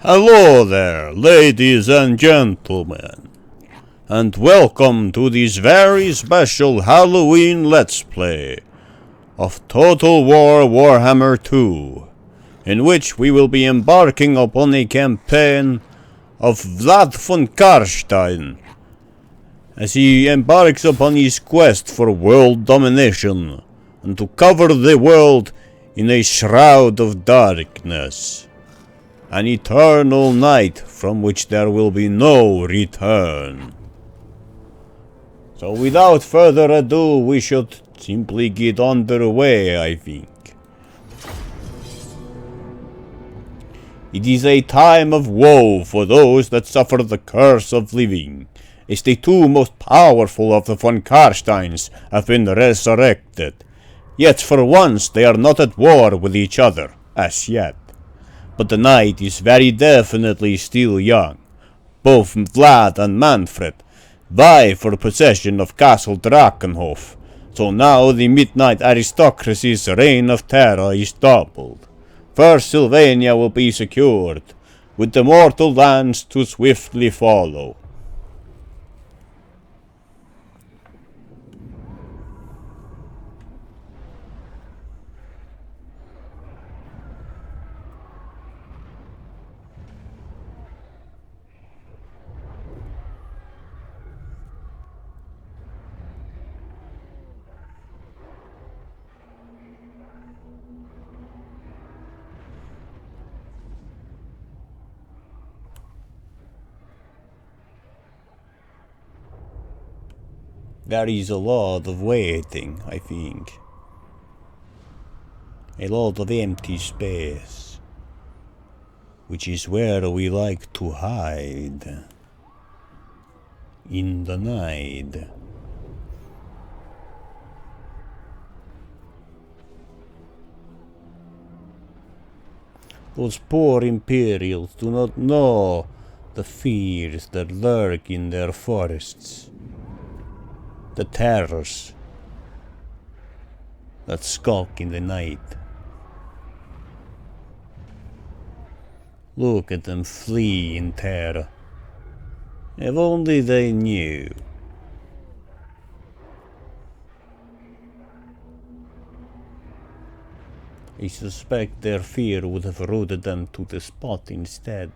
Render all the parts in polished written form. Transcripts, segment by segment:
Hello there, ladies and gentlemen, and welcome to this very special Halloween Let's Play of Total War Warhammer 2, in which we will be embarking upon a campaign of Vlad von Carstein, as he embarks upon his quest for world domination, and to cover the world in a shroud of darkness. An eternal night from which there will be no return. So without further ado, we should simply get underway, I think. It is a time of woe for those that suffer the curse of living, as the two most powerful of the von Carsteins have been resurrected. Yet for once they are not at war with each other, as yet. But the night is very definitely still young. Both Vlad and Manfred vie for possession of Castle Drakenhof, so now the midnight aristocracy's reign of terror is doubled. First Sylvania will be secured, with the mortal lands to swiftly follow. There is a lot of waiting, I think. A lot of empty space, which is where we like to hide. In the night. Those poor Imperials do not know the fears that lurk in their forests. The terrors that skulk in the night. Look at them flee in terror. If only they knew. I suspect their fear would have rooted them to the spot instead.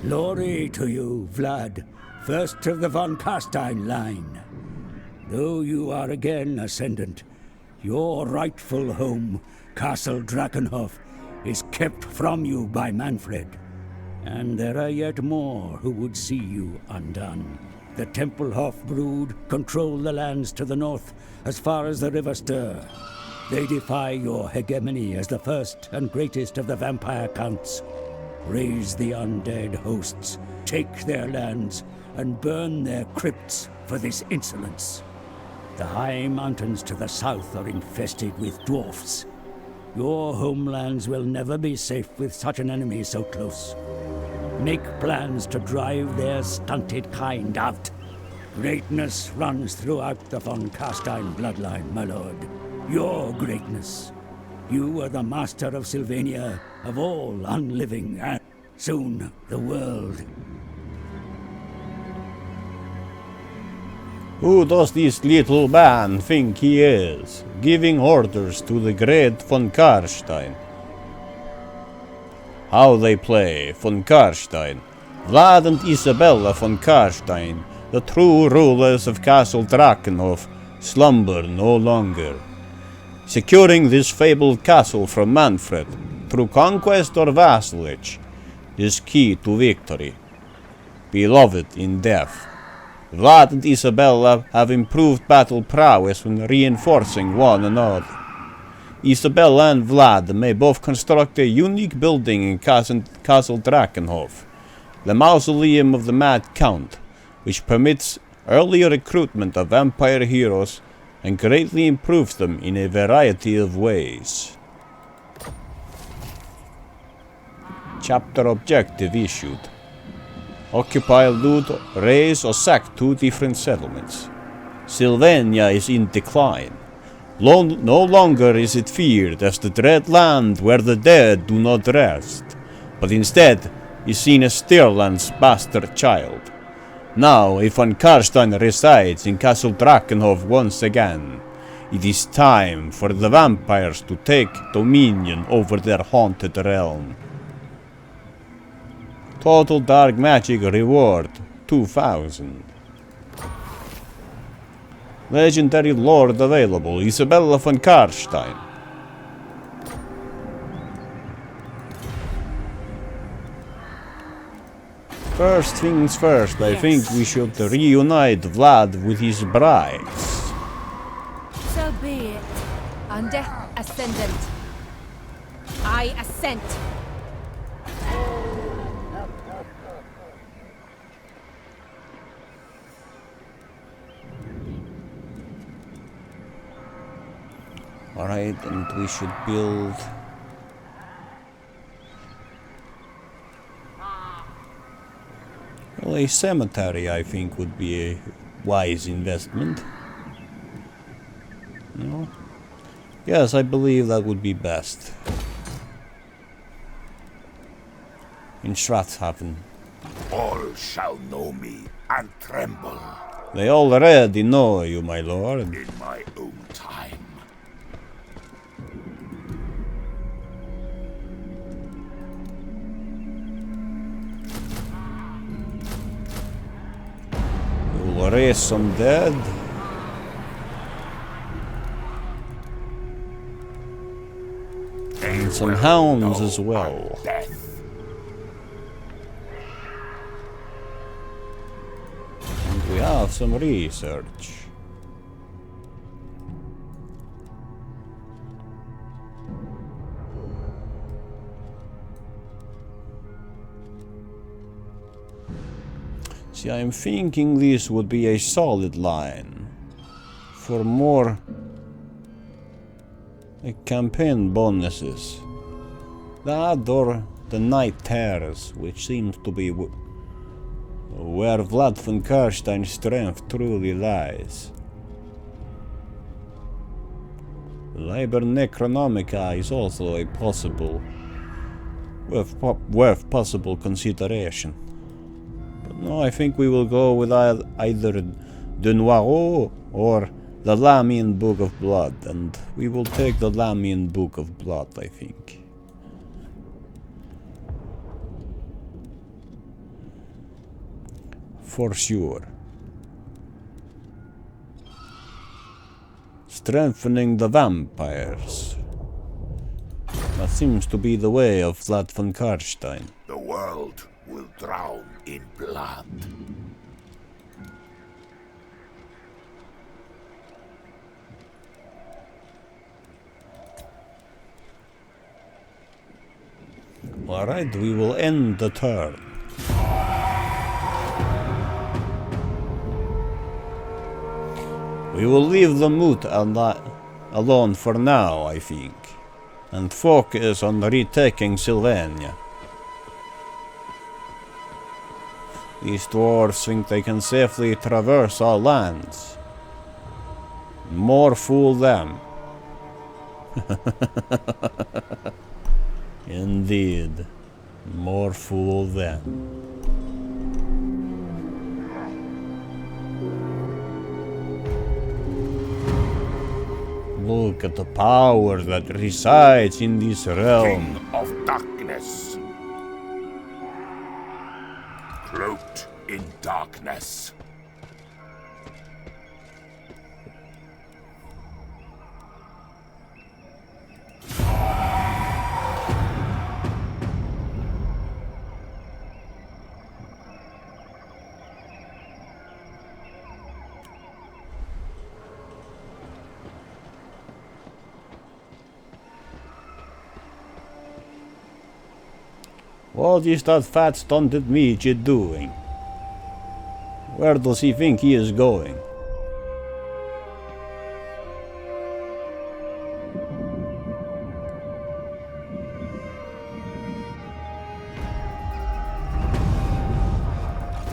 Glory to you, Vlad, first of the von Carstein line. Though you are again ascendant, your rightful home, Castle Drakenhof, is kept from you by Manfred. And there are yet more who would see you undone. The Tempelhof brood control the lands to the north, as far as the River Ster. They defy your hegemony as the first and greatest of the vampire counts. Raise the undead hosts, take their lands, and burn their crypts for this insolence. The high mountains to the south are infested with dwarfs. Your homelands will never be safe with such an enemy so close. Make plans to drive their stunted kind out. Greatness runs throughout the von Carstein bloodline, my lord. Your greatness. You are the master of Sylvania, of all unliving, and soon the world. Who does this little man think he is, giving orders to the great von Carstein? How they play, von Carstein. Vlad and Isabella von Carstein, the true rulers of Castle Drakenhof, slumber no longer. Securing this fabled castle from Manfred, through conquest or vassalage, is key to victory. Beloved in death, Vlad and Isabella have improved battle prowess when reinforcing one another. Isabella and Vlad may both construct a unique building in Castle Drakenhof, the mausoleum of the Mad Count, which permits early recruitment of vampire heroes and greatly improved them in a variety of ways. Chapter objective issued. Occupy, loot, raise or sack 2 different settlements. Sylvania is in decline. No longer is it feared as the dread land where the dead do not rest, but instead is seen as Stirland's bastard child. Now, if von Carstein resides in Castle Drakenhof once again, it is time for the vampires to take dominion over their haunted realm. Total dark magic reward 2000. Legendary lord available, Isabella von Carstein. First things first, I think we should reunite Vlad with his brides. So be it. Under Ascendant. I assent. Alright, and we should build... well, a cemetery, I think, would be a wise investment. No? Yes, I believe that would be best. In Strathaven. All shall know me and tremble. They already know you, my lord. In my own time. We'll raise some dead. And some hounds as well. And we have some research. See, I'm thinking this would be a solid line for more campaign bonuses. That or the Night Terrors, which seems to be where Vlad von Carstein's strength truly lies. Liber Necronomica is also a possible, worth possible consideration. No, I think we will go with either De Noiro or the Lamian Book of Blood, and we will take the Lamian Book of Blood, I think. For sure. Strengthening the vampires. That seems to be the way of Vlad von Carstein. The world will drown in blood. Alright, we will end the turn. We will leave the moot alone for now, I think, and focus on retaking Sylvania. These dwarves think they can safely traverse our lands. More fool them. Indeed, more fool them. Look at the power that resides in this realm. King of darkness. Cloaked in darkness. What is that fat stunted midget doing? Where does he think he is going?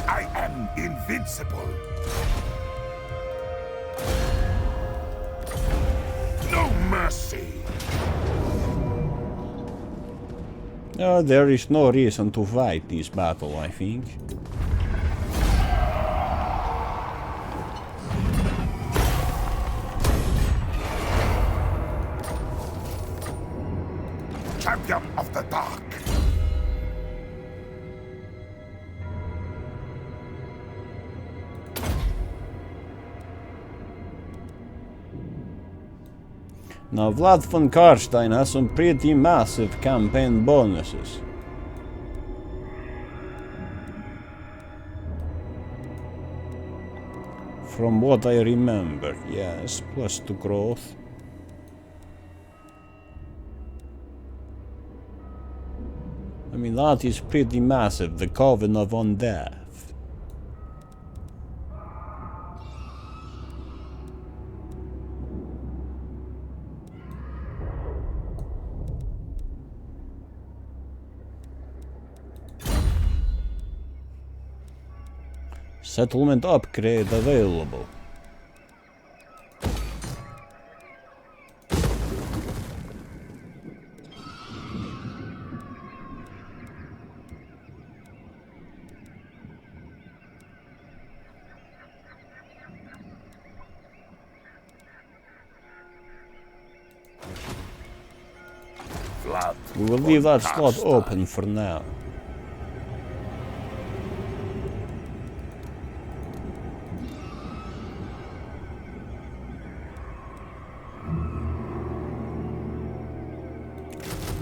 I am invincible. No mercy. There is no reason to fight this battle, I think. Champion of the dark. Now Vlad von Carstein has some pretty massive campaign bonuses. From what I remember, yes, +2 growth. I mean, that is pretty massive, the Coven of Undeath. Settlement upgrade available. Vlad We will leave that von slot open for now.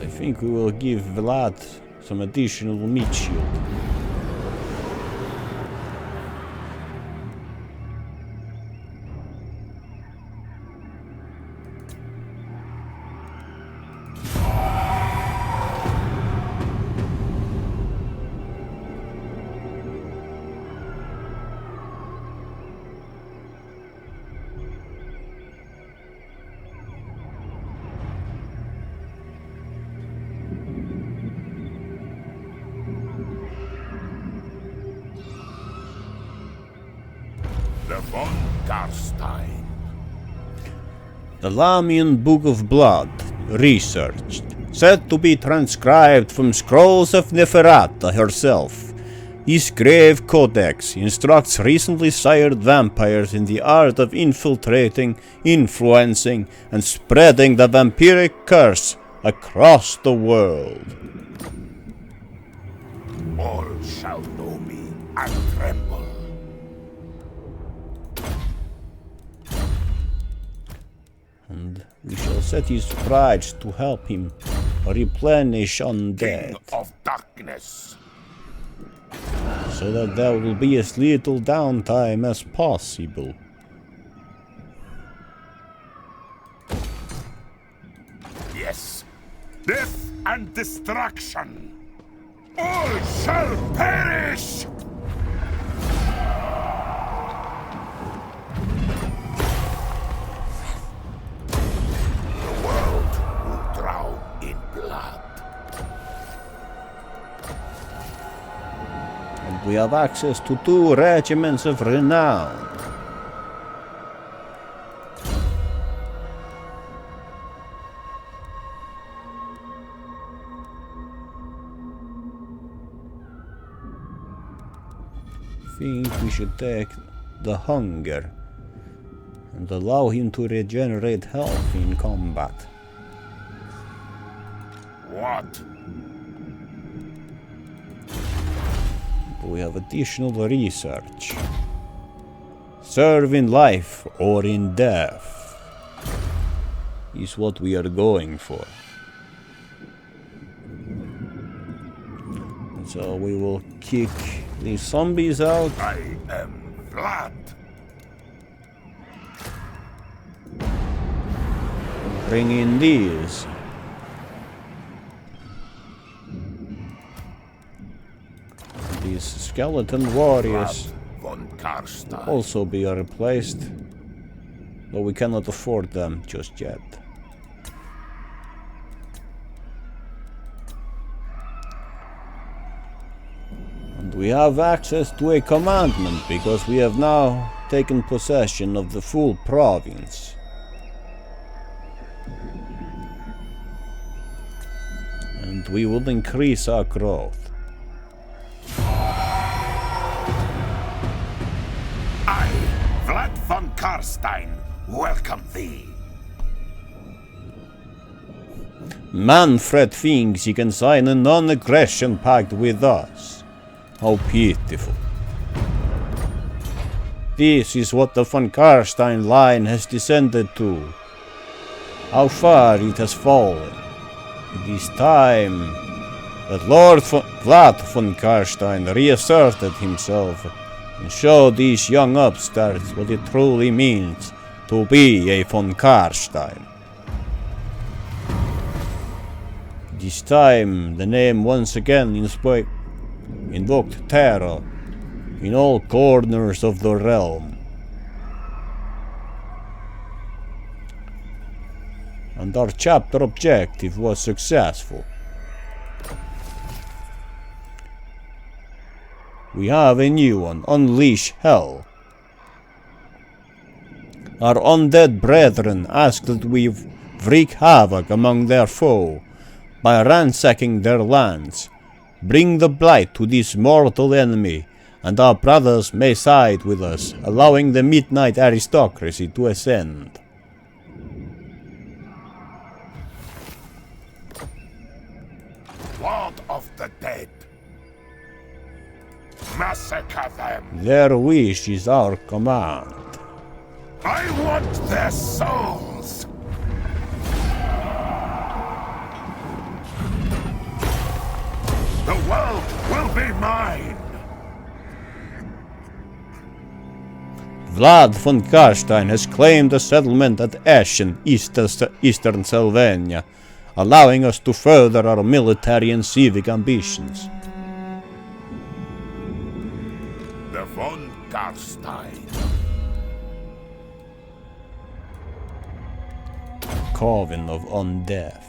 I think we will give Vlad some additional meat shield. the von Carstein. The Lamian Book of Blood, researched, said to be transcribed from scrolls of Neferata herself. This grave codex instructs recently sired vampires in the art of infiltrating, influencing, and spreading the vampiric curse across the world. All shall know me and tremble. And we shall set his prides to help him replenish undead, King of darkness. so that there will be as little downtime as possible. Yes, death and destruction. All shall perish! The world will drown in blood. And we have access to 2 regiments of renown. I think we should take the hunger and allow him to regenerate health in combat. What? We have additional research. Serve in life or in death is what we are going for. And so we will kick these zombies out. I am Vlad. Bring in these. These skeleton warriors. Vlad von Carstein. also be replaced, though we cannot afford them just yet. And we have access to a commandment because we have now taken possession of the full province. And we will increase our growth. I, Vlad von Carstein, welcome thee. Manfred thinks he can sign a non-aggression pact with us. How pitiful. This is what the von Carstein line has descended to. How far it has fallen. It is time that Lord Vlad von Carstein reasserted himself and showed these young upstarts what it truly means to be a von Carstein. It is time the name once again invoked terror in all corners of the realm. And our chapter objective was successful. We have a new one, Unleash Hell. Our undead brethren ask that we wreak havoc among their foe by ransacking their lands. Bring the blight to this mortal enemy, and our brothers may side with us, allowing the midnight aristocracy to ascend. Lord of the dead. Massacre them. Their wish is our command. I want their souls. The world will be mine. Vlad von Carstein has claimed a settlement at Eschen, eastern Sylvania, allowing us to further our military and civic ambitions. The von Carstein. Coven of Undeath.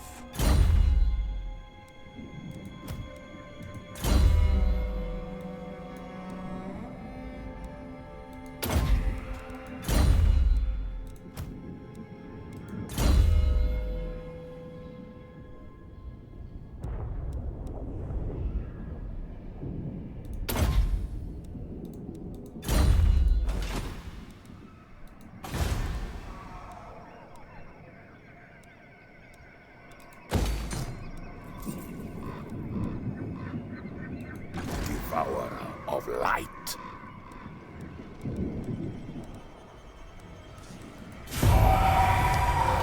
Devourer of light.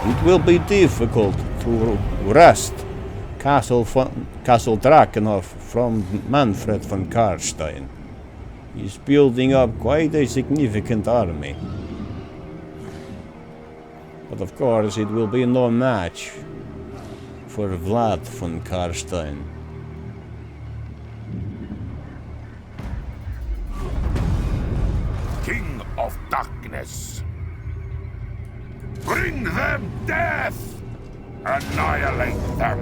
It will be difficult to wrest Castle Drakenhof from Manfred von Carstein. He's building up quite a significant army. But of course it will be no match for Vlad von Carstein. King of darkness. Bring them death! Annihilate them!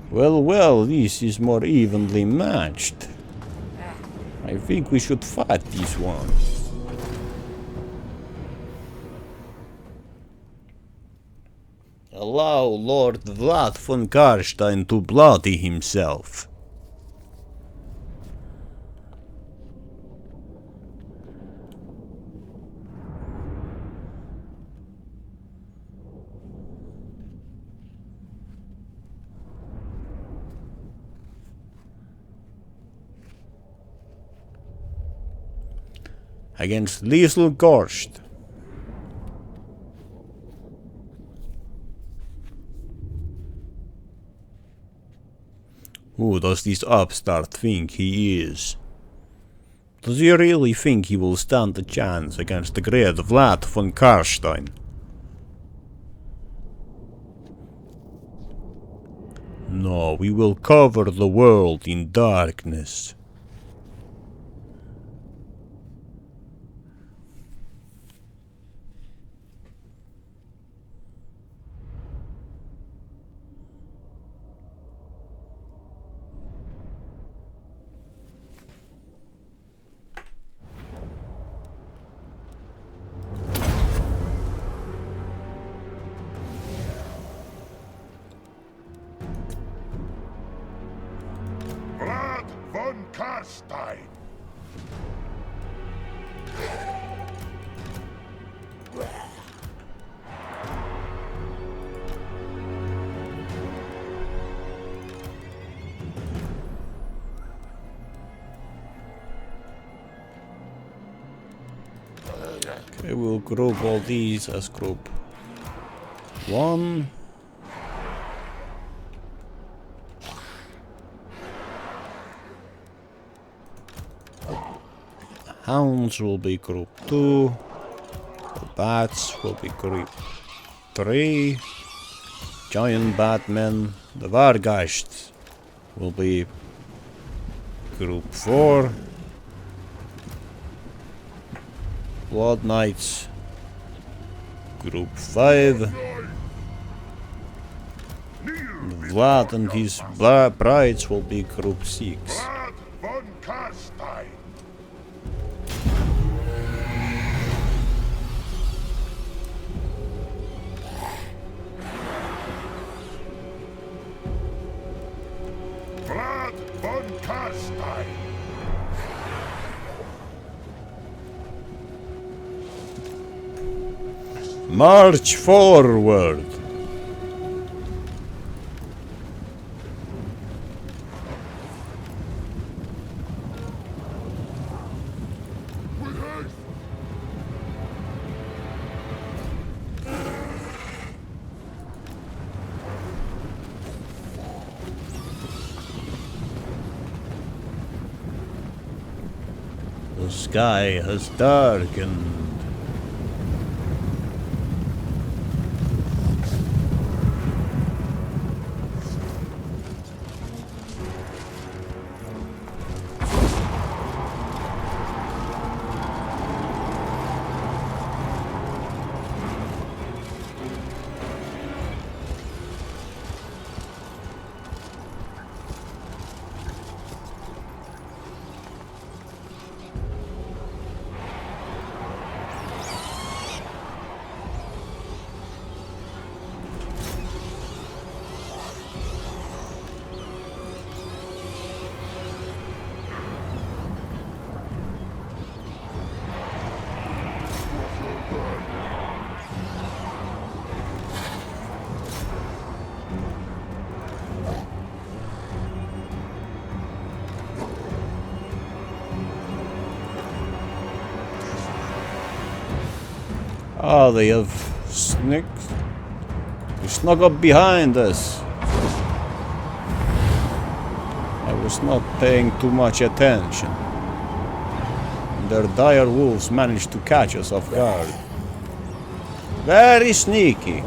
Well, this is more evenly matched. I think we should fight this one. Allow Lord Vlad von Carstein to bloody himself. Against Liesl Gorst. Who does this upstart think he is? Does he really think he will stand a chance against the great Vlad von Carstein? No, we will cover the world in darkness. Carstein! Okay, we'll group all these as group 1. Hounds will be group 2. The bats will be group 3. Giant batmen, the Vargeist, will be group 4. Blood Knights, group 5. Vlad and his brides will be group 6. Vlad von Carstein! Vlad von Carstein! March forward! The sky has darkened. Ah, they have snuck up behind us. I was not paying too much attention. Their dire wolves managed to catch us off guard. Very sneaky.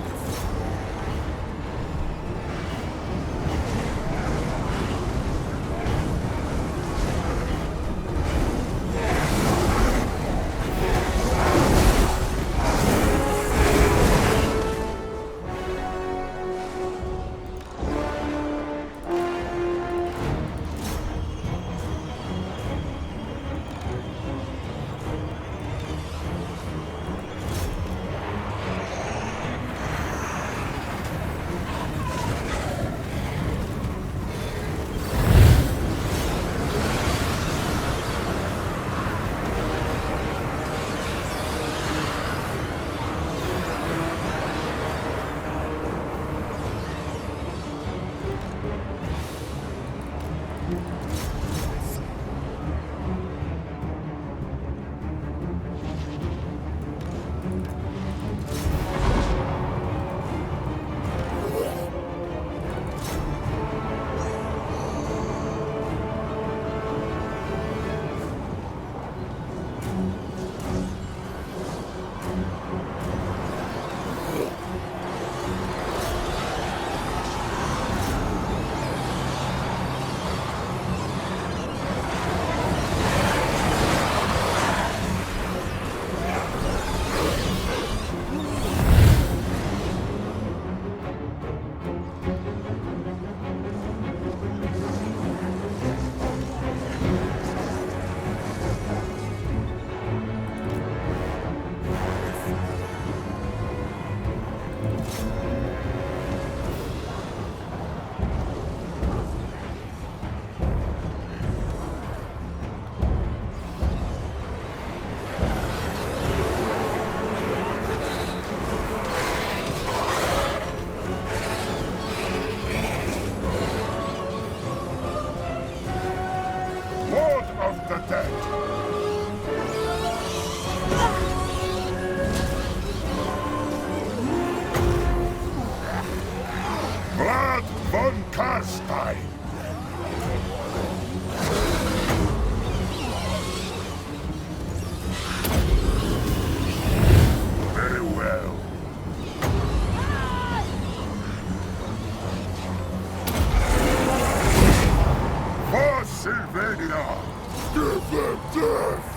Death!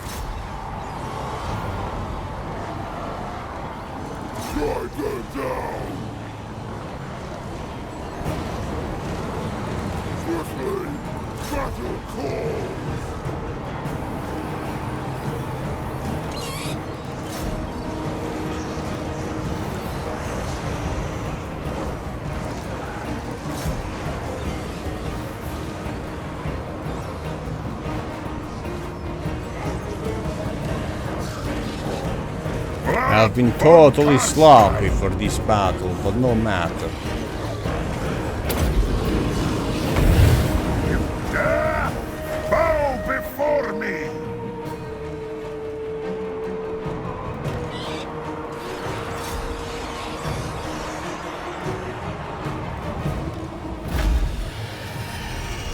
Strike them down! Swiftly! Battle calls! I've been totally sloppy for this battle, but no matter. Dare! Bow before me!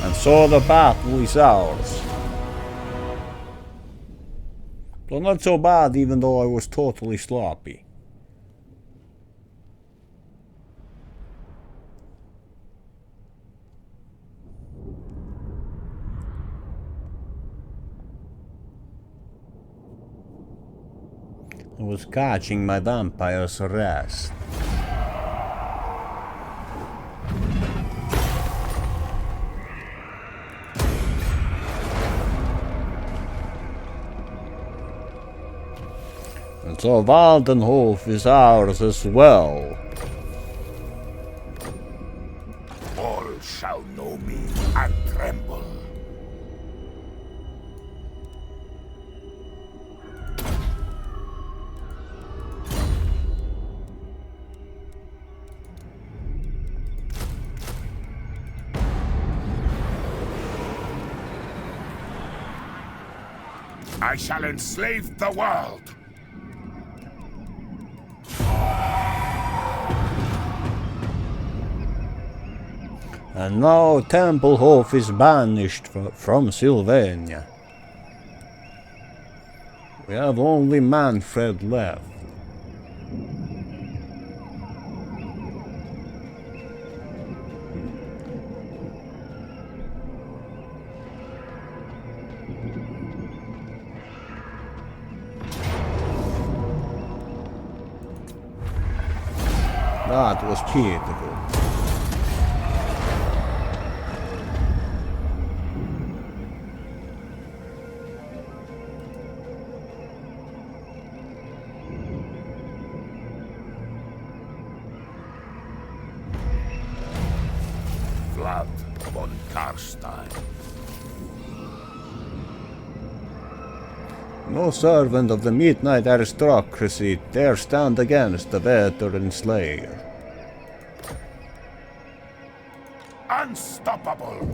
And so the battle is ours. But not so bad, even though I was totally sloppy. I was catching my vampire's rest. And so Waldenhof is ours as well. All shall know me and tremble. I shall enslave the world. And now Templehof is banished from Sylvania. We have only Manfred left. That was beautiful. Vlad von Carstein. No servant of the midnight aristocracy dare stand against the veteran slayer. Unstoppable!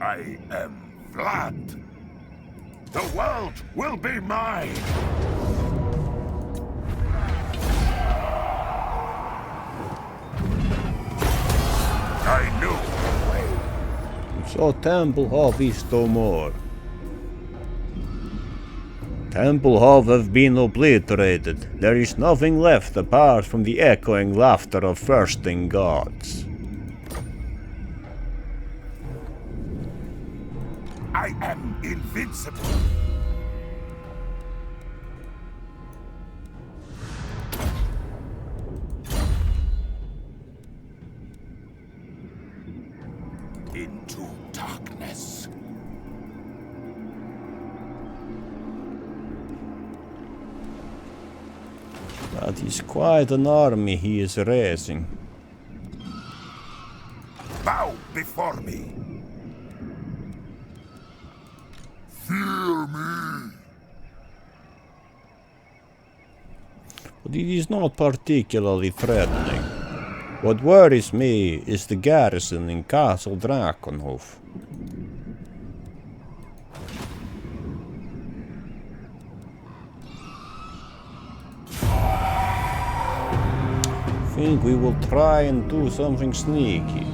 I am Vlad. The world will be mine. I knew the way. So Templehof is no more. Templehof have been obliterated. There is nothing left apart from the echoing laughter of thirsting gods. I am invincible. Into darkness. That is quite an army he is raising. Bow before me. Fear me. But it is not particularly threatening. What worries me is the garrison in Castle Drakenhof. I think we will try and do something sneaky.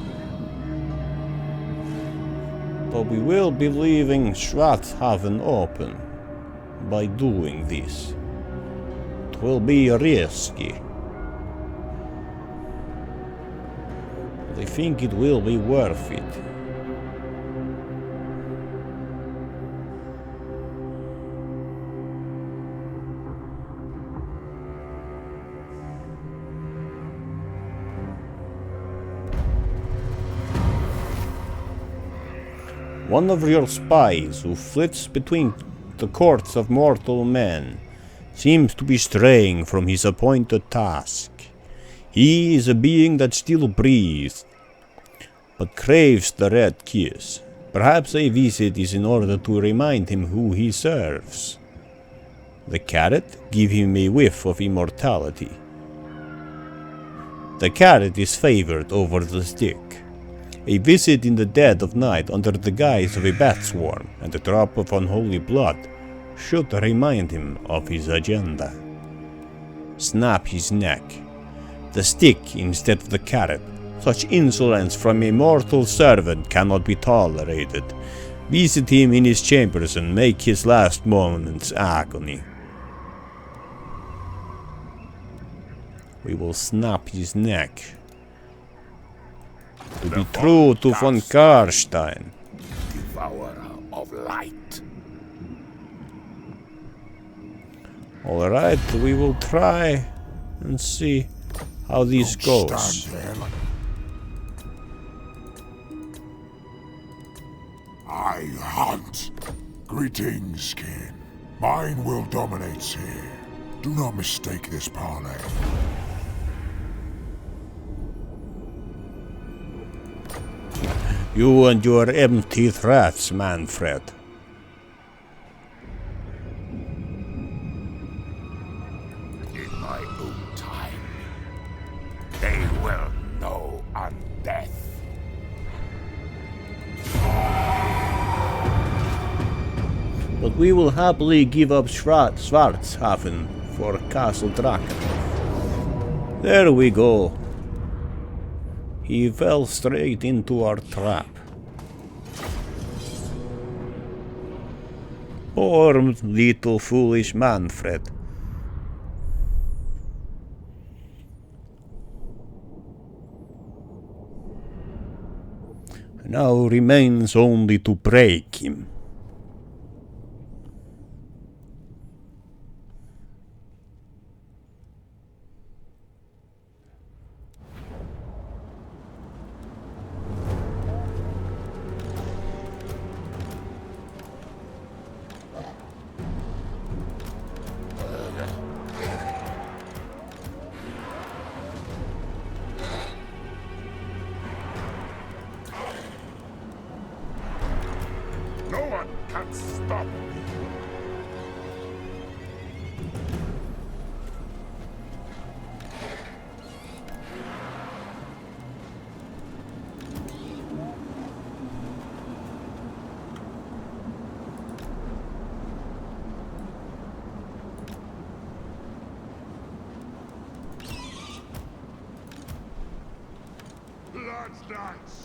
But we will be leaving Schwarzhaven open by doing this. It will be risky. But I think it will be worth it. One of your spies who flits between the courts of mortal men seems to be straying from his appointed task. He is a being that still breathes, but craves the red kiss. Perhaps a visit is in order to remind him who he serves. The carrot give him a whiff of immortality. The carrot is favored over the stick. A visit in the dead of night under the guise of a bat swarm and a drop of unholy blood should remind him of his agenda. Snap his neck. The stick instead of the carrot. Such insolence from a mortal servant cannot be tolerated. Visit him in his chambers and make his last moments agony. We will snap his neck. To be true to von Carstein. Devourer of light. Alright, we will try and see how this goes. Stand there like... I hunt. Greetings, kin. Mine will dominates here. Do not mistake this parley. You and your empty threats, Manfred. In my own time, they will know undeath. But we will happily give up Schwarzhaven for Castle Drakenhof. There we go. He fell straight into our trap. Poor little foolish Manfred. Now remains only to break him. No one can stop me. Blood's dance.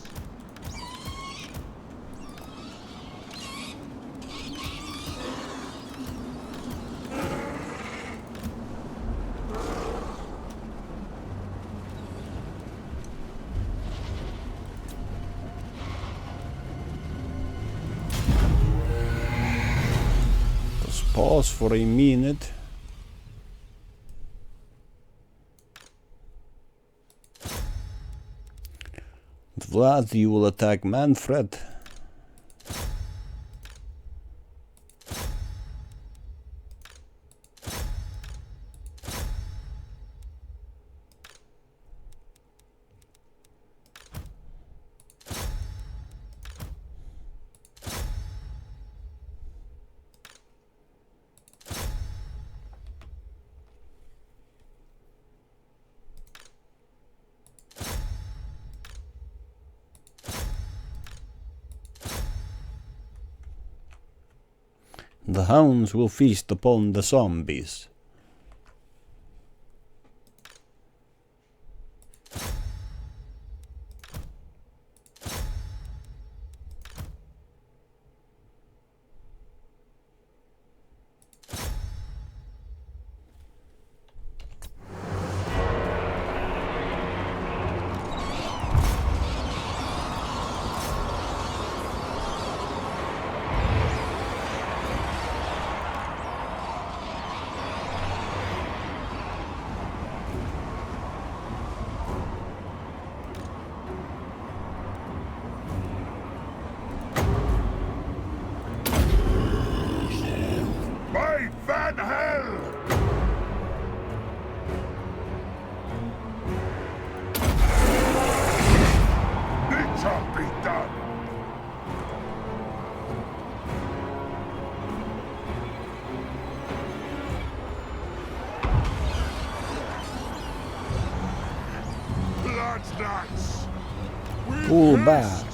Pause for a minute. Vlad, you will attack Manfred. The hounds will feast upon the zombies. By Van Hell! It shall be done! Blood nuts! Pull back.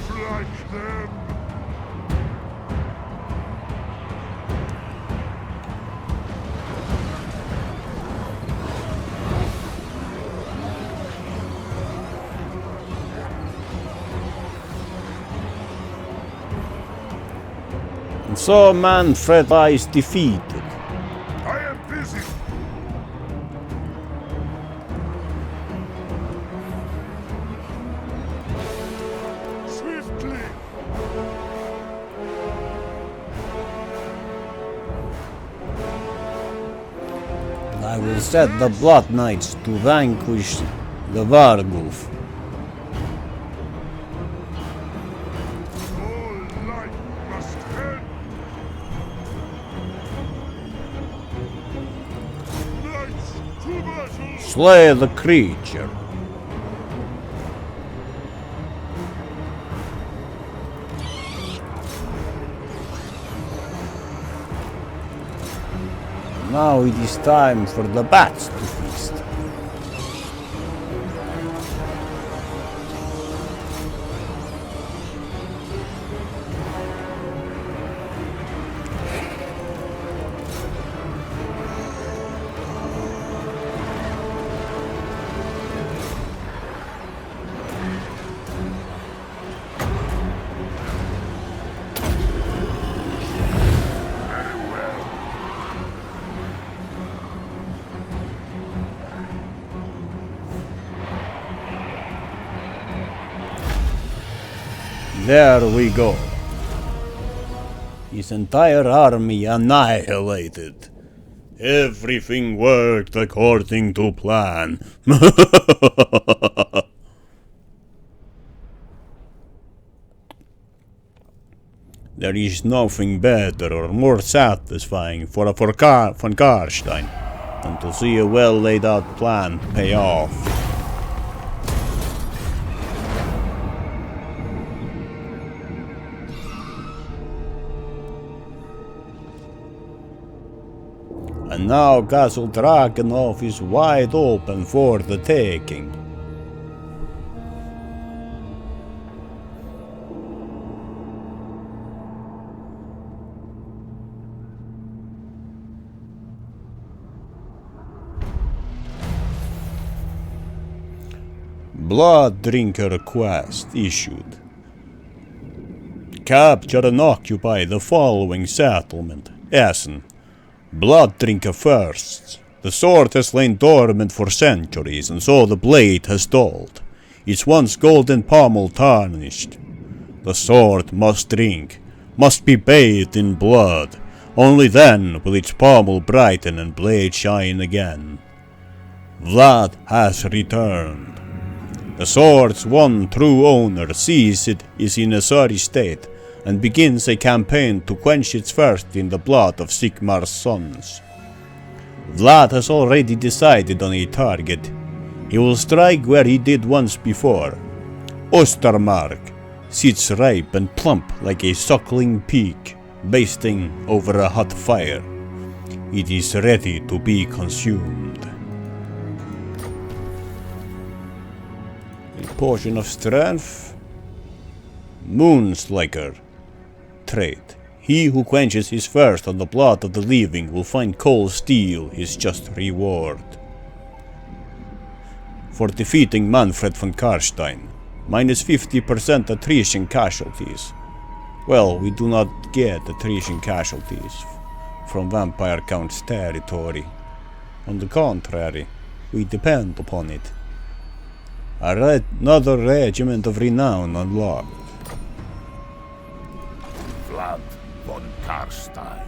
Strike them! And so Manfred is defeated. I am busy! Swiftly! I will set the Blood Knights to vanquish the Werewolf. All life must end! Knights to battle! Slay the creature. Now it is time for the bats to feast. There we go. His entire army annihilated. Everything worked according to plan. There is nothing better or more satisfying for von Carstein than to see a well laid out plan pay off. And now Castle Drakenhof is wide open for the taking. Blood Drinker quest issued. Capture and occupy the following settlement: Essen. Blood Drinker first. The sword has lain dormant for centuries, and so the blade has dulled, its once golden pommel tarnished. The sword must drink, must be bathed in blood. Only then will its pommel brighten and blade shine again. Vlad has returned. The sword's one true owner sees it is in a sorry state, and begins a campaign to quench its thirst in the blood of Sigmar's sons. Vlad has already decided on a target. He will strike where he did once before. Ostermark sits ripe and plump like a suckling peak, basting over a hot fire. It is ready to be consumed. A portion of strength. Moonslaker. Trait. He who quenches his thirst on the blood of the living will find cold steel his just reward. For defeating Manfred von Carstein, minus 50% attrition casualties. Well, we do not get attrition casualties from Vampire Count's territory. On the contrary, we depend upon it. Another regiment of renown unlocked. Vlad von Carstein.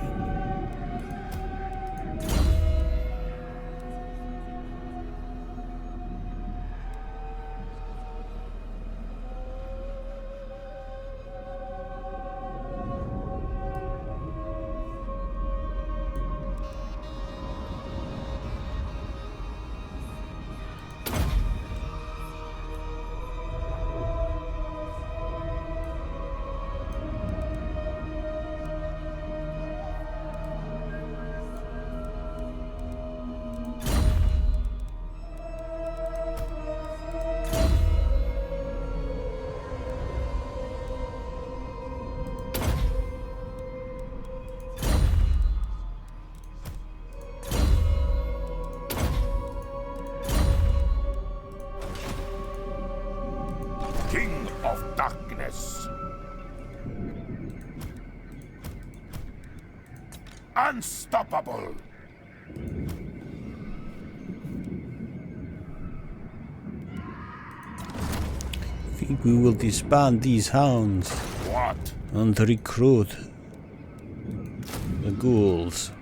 King of Darkness. Unstoppable. I think we will disband these hounds. What? And recruit the ghouls.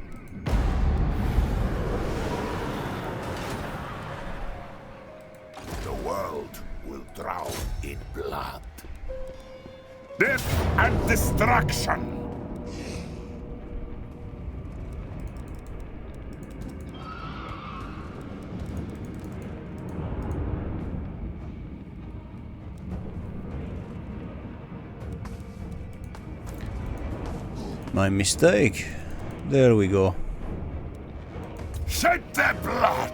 The world will drown in blood. Death and destruction. My mistake. There we go. Shed their blood.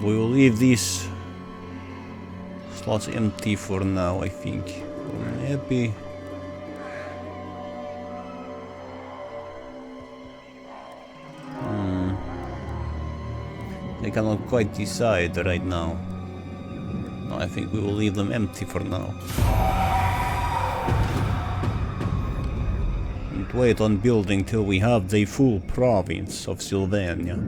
We will leave these slots empty for now, I think. Maybe. I cannot quite decide right now. No, I think we will leave them empty for now. And wait on building till we have the full province of Sylvania.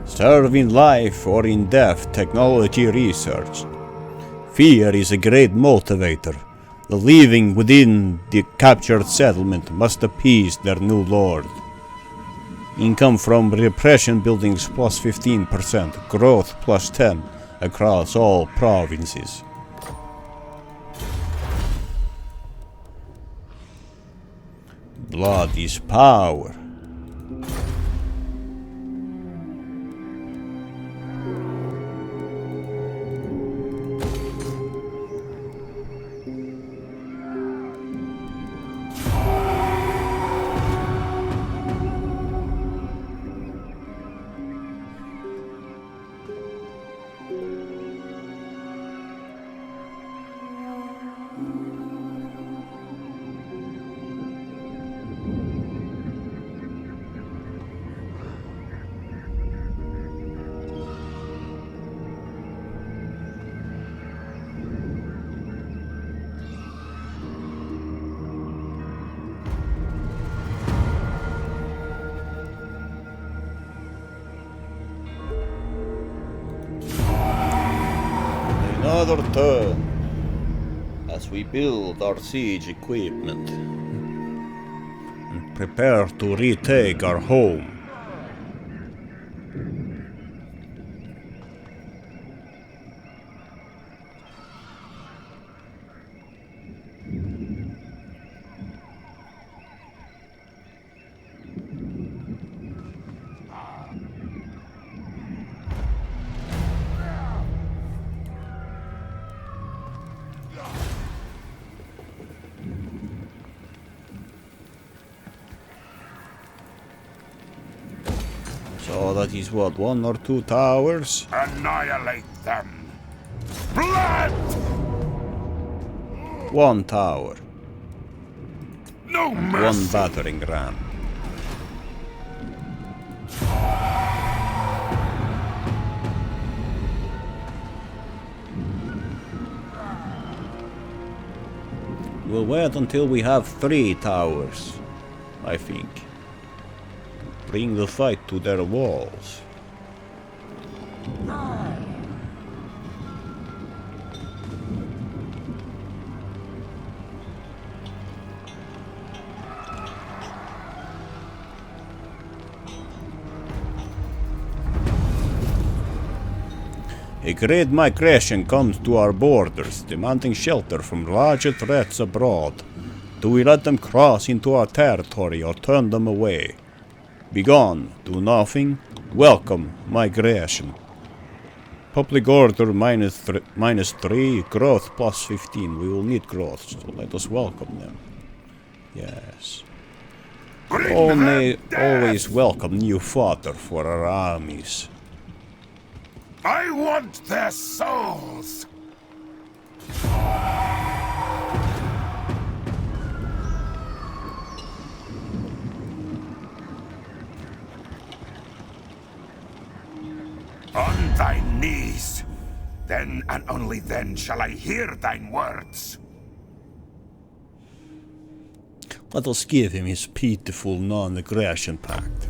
Serve in life or in death technology research. Fear is a great motivator. The living within the captured settlement must appease their new lord. Income from repression buildings plus 15%, growth plus 10 across all provinces. Blood is power. another turn as we build our siege equipment and prepare to retake our home. So that is what, 1 or 2 towers? Annihilate them! Blood! 1 tower. No And mercy! 1 battering ram. We'll wait until we have 3 towers, I think. Bring the fight to their walls. A great migration comes to our borders, demanding shelter from larger threats abroad. Do we let them cross into our territory or turn them away? Begone, do nothing, welcome migration. Public order -3, growth +15. We will need growth, so let us welcome them. Yes. Always welcome new fodder for our armies. I want their souls! On thy knees! Then and only then shall I hear thine words. Let us give him his pitiful non-aggression pact.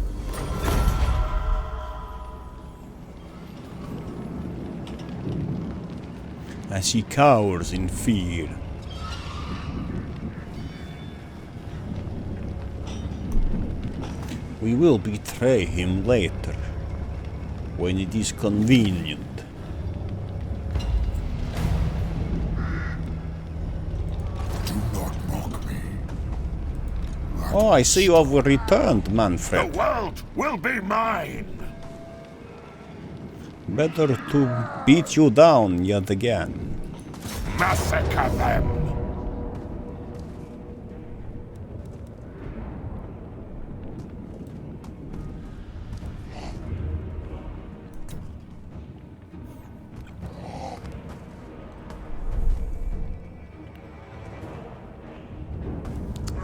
As he cowers in fear. We will betray him later, when it is convenient. Do not mock me. Oh, I see you have returned, The Manfred. world will be mine! Better to beat you down yet again. Massacre them!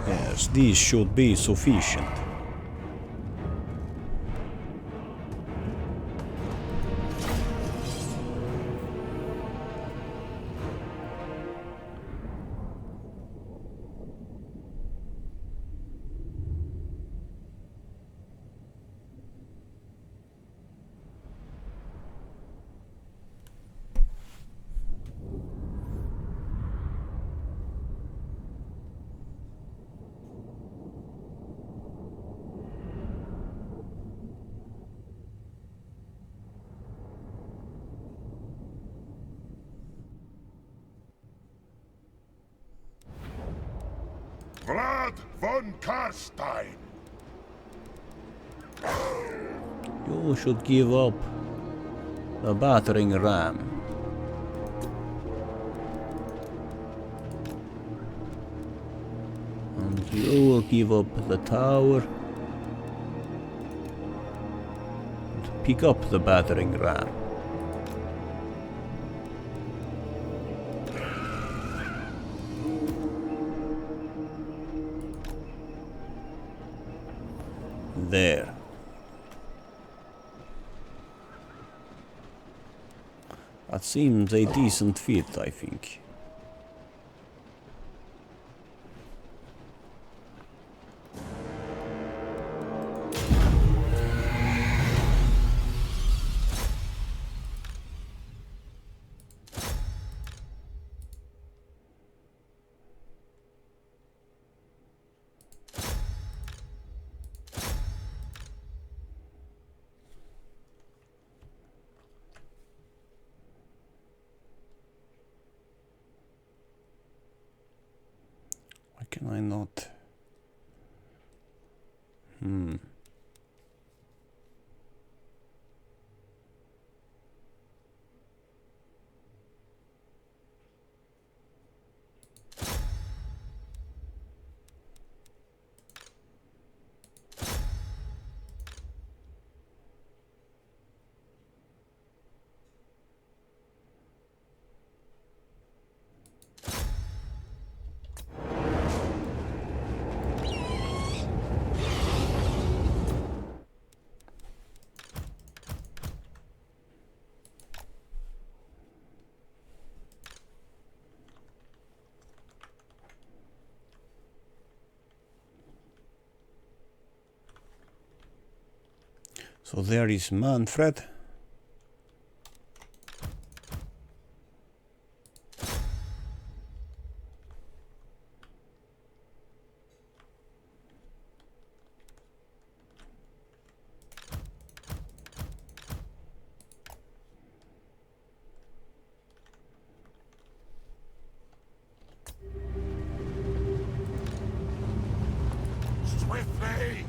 Yes, these should be sufficient. Vlad von Carstein! You should give up the battering ram. And you will give up the tower. And pick up the battering ram. There. That seems a decent fit, I think. Can I not? So there is Manfred. Swiftly!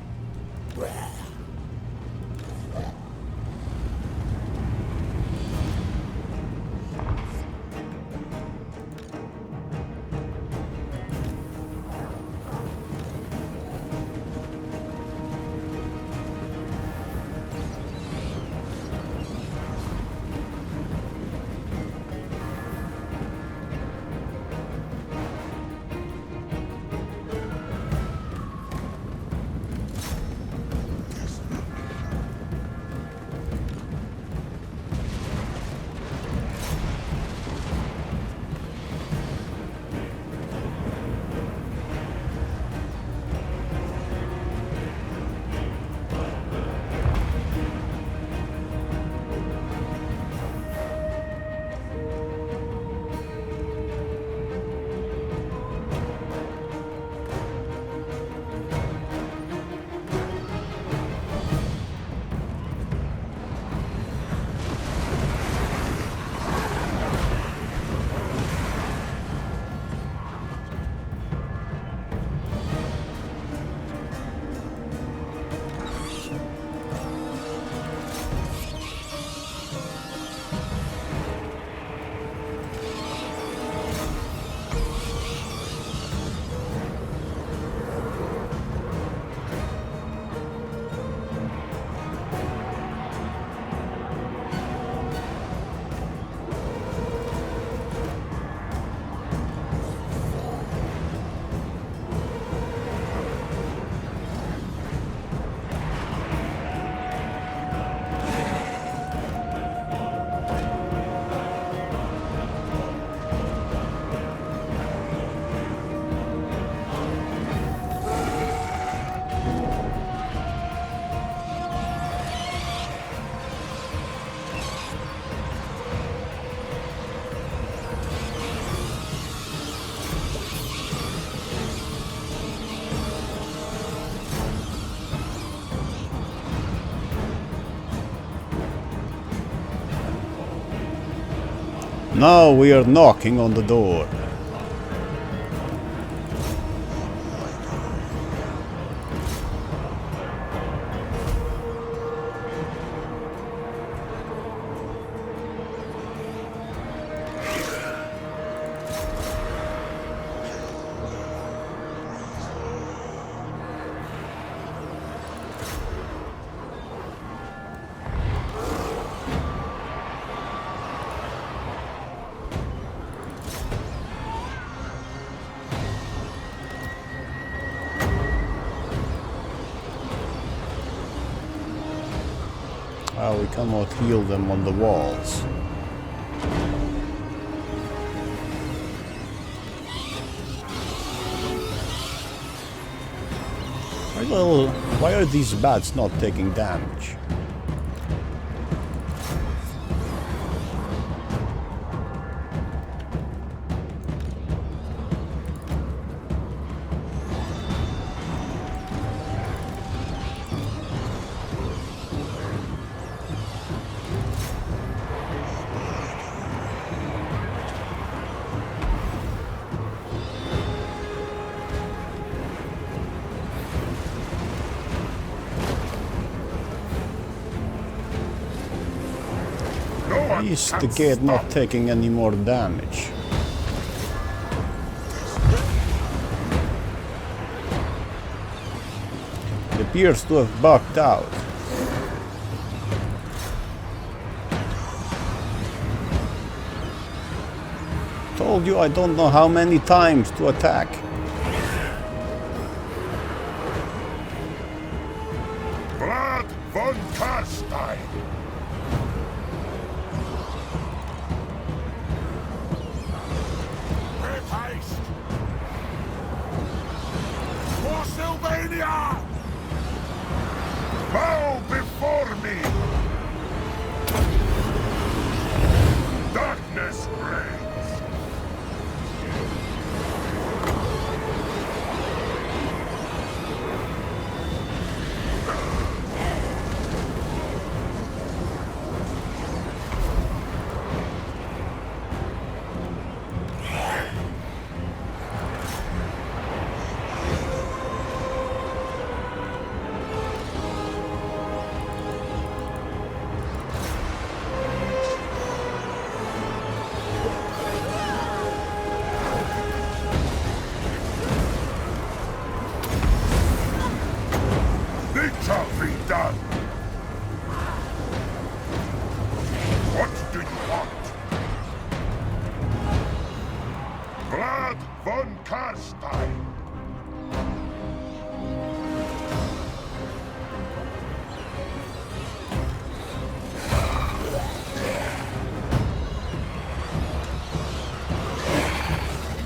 Now we are knocking on the door. We cannot heal them on the walls. Well, why are these bats not taking damage? Is the gate not taking any more damage? It appears to have bugged out. Told you I don't know how many times to attack. Vlad von Carstein. Make haste. For Sylvania! Bow before me! Darkness reigns. It shall be done. What do you want? Vlad von Carstein.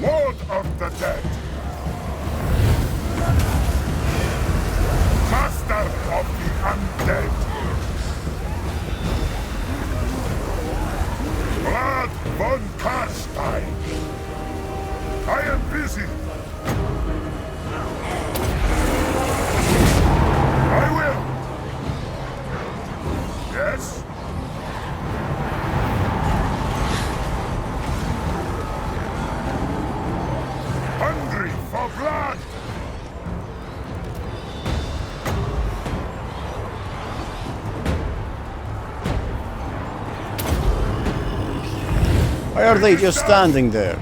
Lord of the Dead. Master of the Undead. Vlad von Carstein. I am busy. I will. Yes? Hungry for blood. Why are they just standing there?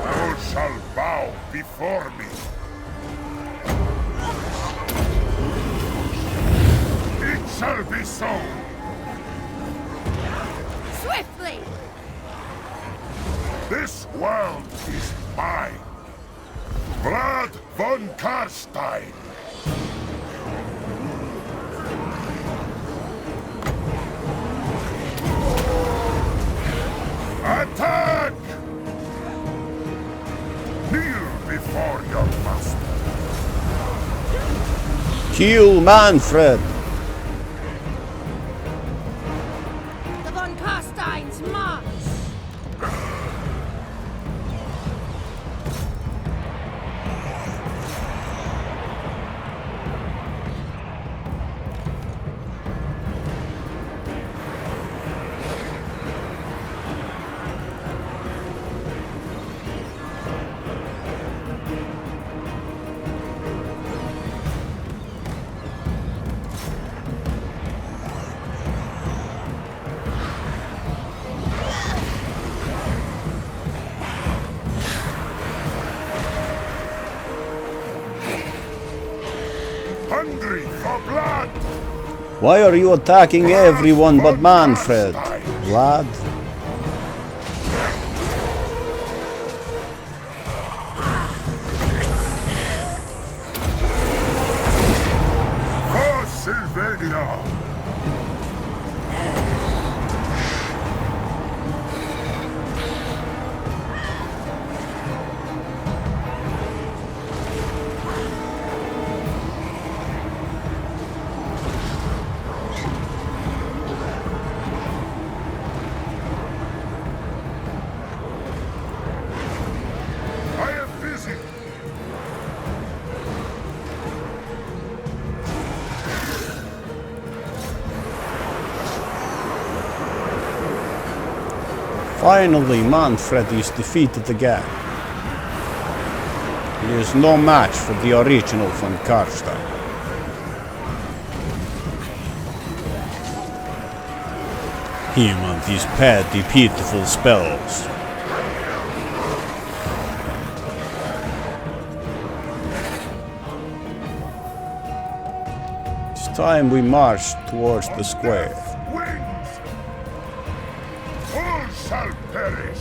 All shall bow before me. It shall be so. Swiftly! This world is mine. Vlad von Carstein. Attack! Kneel before your master. Kill Manfred! The von Carsteins march! Hungry for blood! Why are you attacking everyone but Manfred? Vlad? For Sylvania! Finally, Manfred is defeated again. He is no match for the original von Carstein. Him and his petty, pitiful spells. It's time we march towards the square. Wings! All shall perish!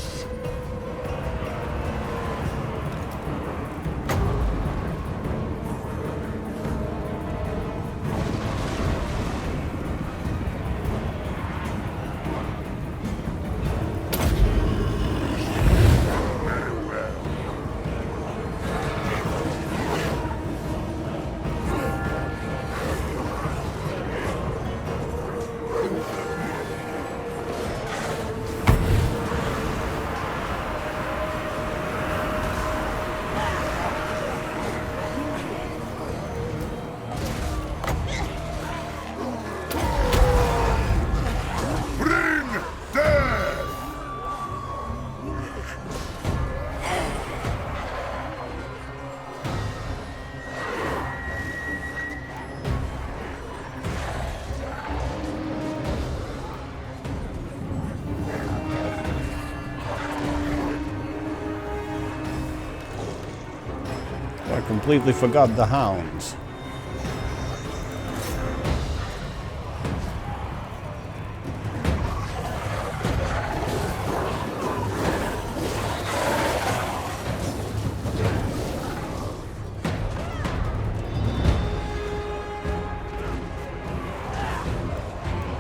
I completely forgot the hounds.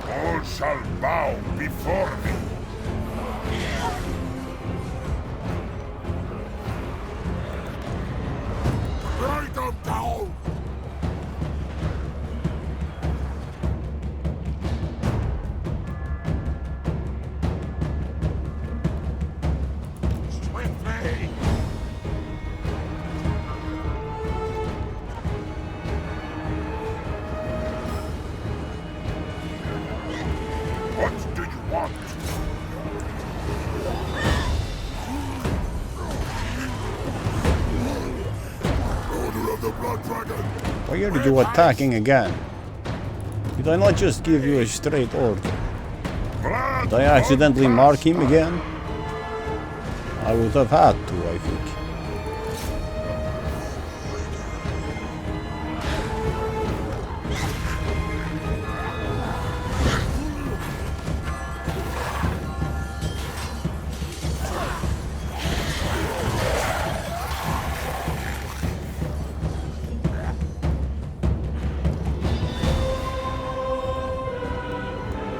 All shall bow before me. Write them down! Swiftly! What do you want? Order of the Blood Dragon! Why are you attacking again? Did I not just give you a straight order? Vlad, Did I accidentally mark him again? I would have had to, I think.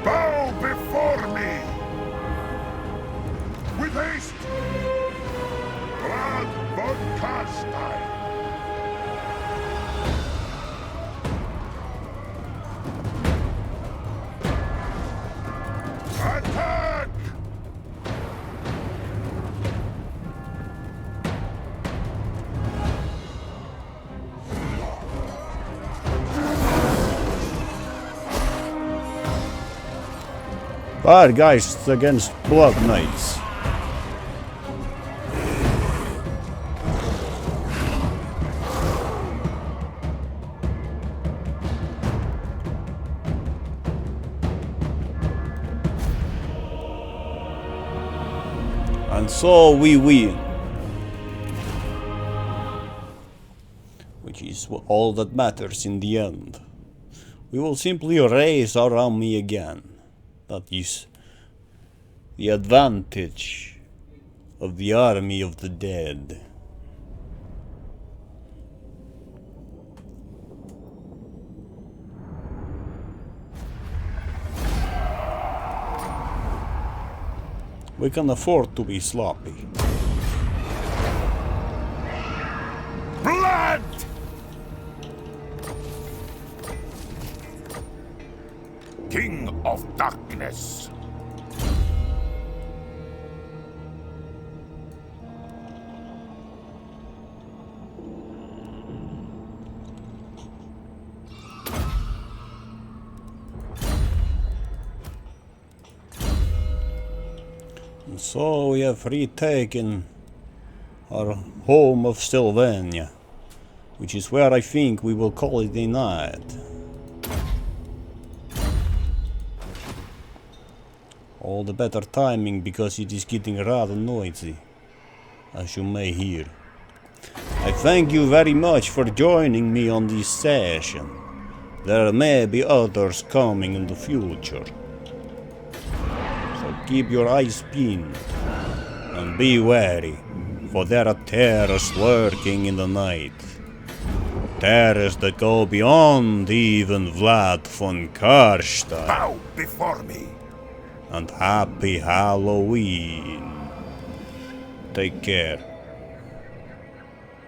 bow before me! With haste! Vlad von Carstein! Attack! Bad guys against Blood Knights. And so we win. Which is all that matters in the end. We will simply raise our army again. That is the advantage of the army of the dead. We can afford to be sloppy. Blood! King of Darkness. And so we have retaken our home of Sylvania, which is where I think we will call it a night. All the better timing because it is getting rather noisy, as you may hear. I thank you very much for joining me on this session. There may be others coming in the future. So keep your eyes peeled and be wary, for there are terrors lurking in the night. Terrors that go beyond even Vlad von Carstein. Bow before me. And happy Halloween. Take care.